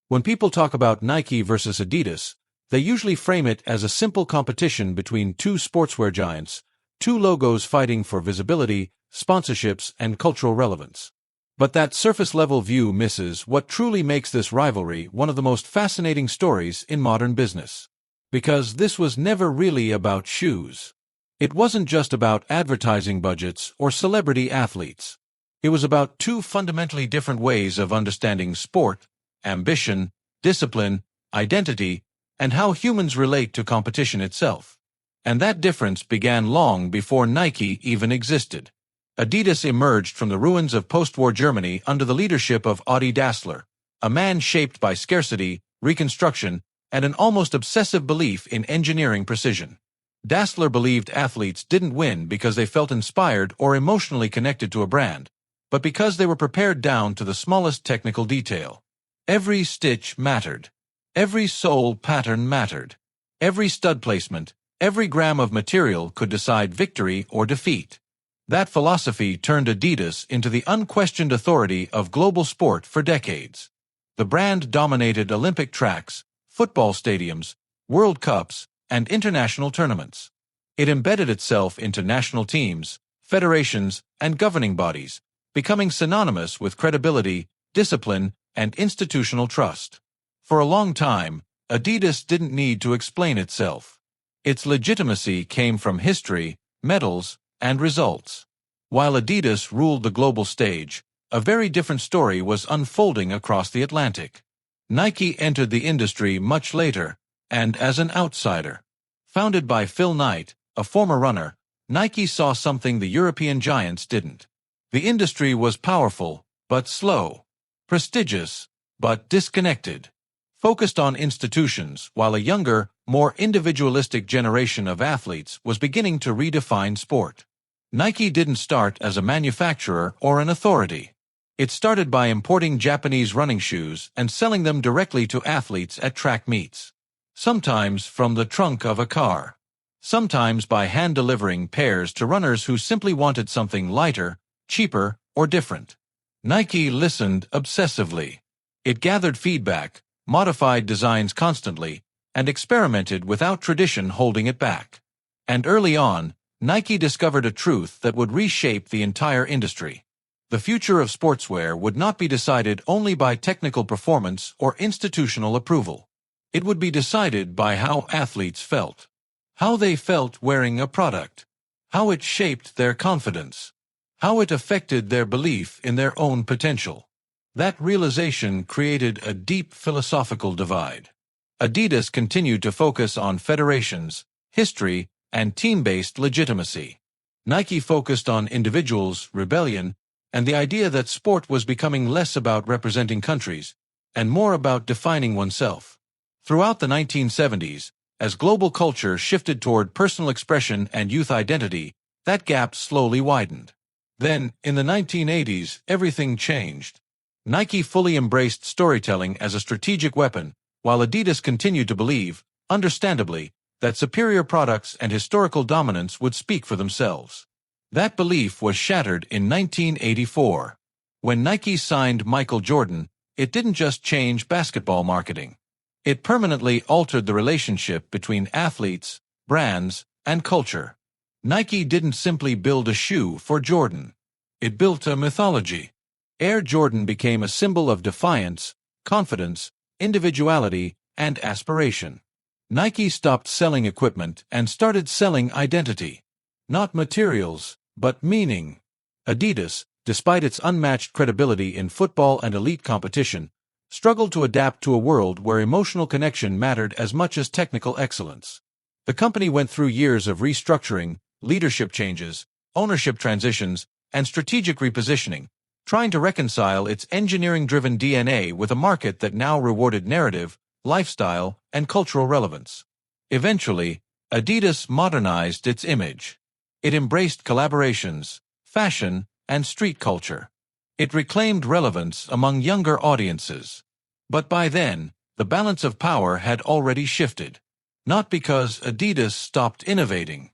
When people talk about Nike versus Adidas, they usually frame it as a simple competition between two sportswear giants, two logos fighting for visibility, sponsorships, and cultural relevance. But that surface-level view misses what truly makes this rivalry one of the most fascinating stories in modern business. Because this was never really about shoes. It wasn't just about advertising budgets or celebrity athletes. It was about two fundamentally different ways of understanding sport, ambition, discipline, identity, and how humans relate to competition itself. And that difference began long before Nike even existed. Adidas emerged from the ruins of post-war Germany under the leadership of Adi Dassler, a man shaped by scarcity, reconstruction, and an almost obsessive belief in engineering precision. Dassler believed athletes didn't win because they felt inspired or emotionally connected to a brand, but because they were prepared down to the smallest technical detail. Every stitch mattered. Every sole pattern mattered. Every stud placement, every gram of material could decide victory or defeat. That philosophy turned Adidas into the unquestioned authority of global sport for decades. The brand dominated Olympic tracks, football stadiums, World Cups, and international tournaments. It embedded itself into national teams, federations, and governing bodies, becoming synonymous with credibility, discipline, and institutional trust. For a long time, Adidas didn't need to explain itself. Its legitimacy came from history, medals, and results. While Adidas ruled the global stage, a very different story was unfolding across the Atlantic. Nike entered the industry much later, and as an outsider. Founded by Phil Knight, a former runner, Nike saw something the European giants didn't. The industry was powerful, but slow. Prestigious, but disconnected. Focused on institutions, while a younger, more individualistic generation of athletes was beginning to redefine sport. Nike didn't start as a manufacturer or an authority. It started by importing Japanese running shoes and selling them directly to athletes at track meets. Sometimes from the trunk of a car. Sometimes by hand-delivering pairs to runners who simply wanted something lighter, cheaper, or different. Nike listened obsessively. It gathered feedback, modified designs constantly, and experimented without tradition holding it back. And early on, Nike discovered a truth that would reshape the entire industry. The future of sportswear would not be decided only by technical performance or institutional approval. It would be decided by how athletes felt. How they felt wearing a product. How it shaped their confidence. How it affected their belief in their own potential. That realization created a deep philosophical divide. Adidas continued to focus on federations, history, and team-based legitimacy. Nike focused on individuals, rebellion, and the idea that sport was becoming less about representing countries and more about defining oneself. Throughout the 1970s, as global culture shifted toward personal expression and youth identity, that gap slowly widened. Then, in the 1980s, everything changed. Nike fully embraced storytelling as a strategic weapon, while Adidas continued to believe, understandably, that superior products and historical dominance would speak for themselves. That belief was shattered in 1984. When Nike signed Michael Jordan, it didn't just change basketball marketing. It permanently altered the relationship between athletes, brands, and culture. Nike didn't simply build a shoe for Jordan. It built a mythology. Air Jordan became a symbol of defiance, confidence, individuality, and aspiration. Nike stopped selling equipment and started selling identity. Not materials, but meaning. Adidas, despite its unmatched credibility in football and elite competition, struggled to adapt to a world where emotional connection mattered as much as technical excellence. The company went through years of restructuring, leadership changes, ownership transitions, and strategic repositioning, trying to reconcile its engineering-driven DNA with a market that now rewarded narrative, lifestyle, and cultural relevance. Eventually, Adidas modernized its image. It embraced collaborations, fashion, and street culture. It reclaimed relevance among younger audiences. But by then, the balance of power had already shifted. Not because Adidas stopped innovating.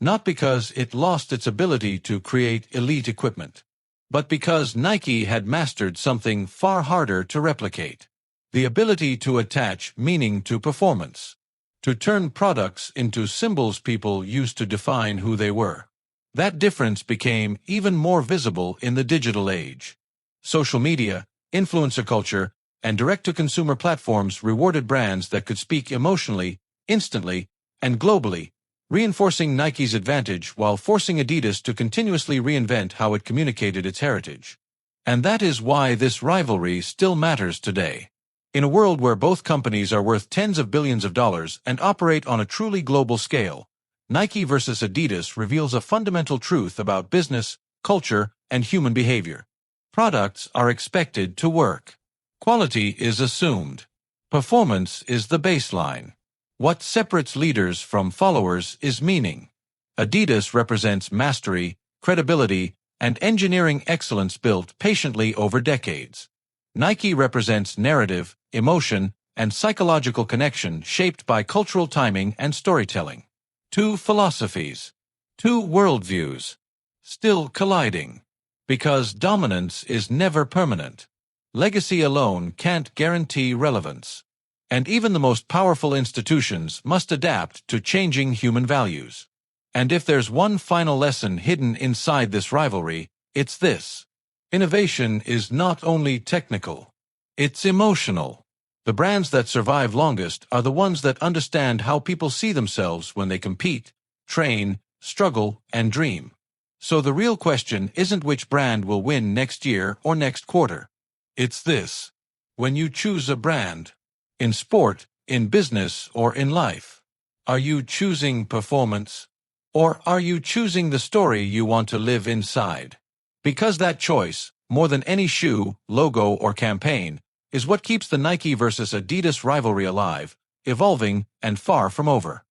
Not because it lost its ability to create elite equipment. But because Nike had mastered something far harder to replicate. the ability to attach meaning to performance, to turn products into symbols people used to define who they were. That difference became even more visible in the digital age. Social media, influencer culture, and direct-to-consumer platforms rewarded brands that could speak emotionally, instantly, and globally, reinforcing Nike's advantage while forcing Adidas to continuously reinvent how it communicated its heritage. And that is why this rivalry still matters today. In a world where both companies are worth tens of billions of dollars and operate on a truly global scale, Nike versus Adidas reveals a fundamental truth about business, culture, and human behavior. Products are expected to work. Quality is assumed. Performance is the baseline. What separates leaders from followers is meaning. Adidas represents mastery, credibility, and engineering excellence built patiently over decades. Nike represents narrative, emotion, and psychological connection shaped by cultural timing and storytelling. Two philosophies, two worldviews, still colliding. Because dominance is never permanent. Legacy alone can't guarantee relevance. And even the most powerful institutions must adapt to changing human values. And if there's one final lesson hidden inside this rivalry, it's this. Innovation is not only technical, it's emotional. The brands that survive longest are the ones that understand how people see themselves when they compete, train, struggle, and dream. So the real question isn't which brand will win next year or next quarter. It's this. When you choose a brand, in sport, in business, or in life, are you choosing performance? Or are you choosing the story you want to live inside? Because that choice, more than any shoe, logo, or campaign, is what keeps the Nike versus Adidas rivalry alive, evolving, and far from over.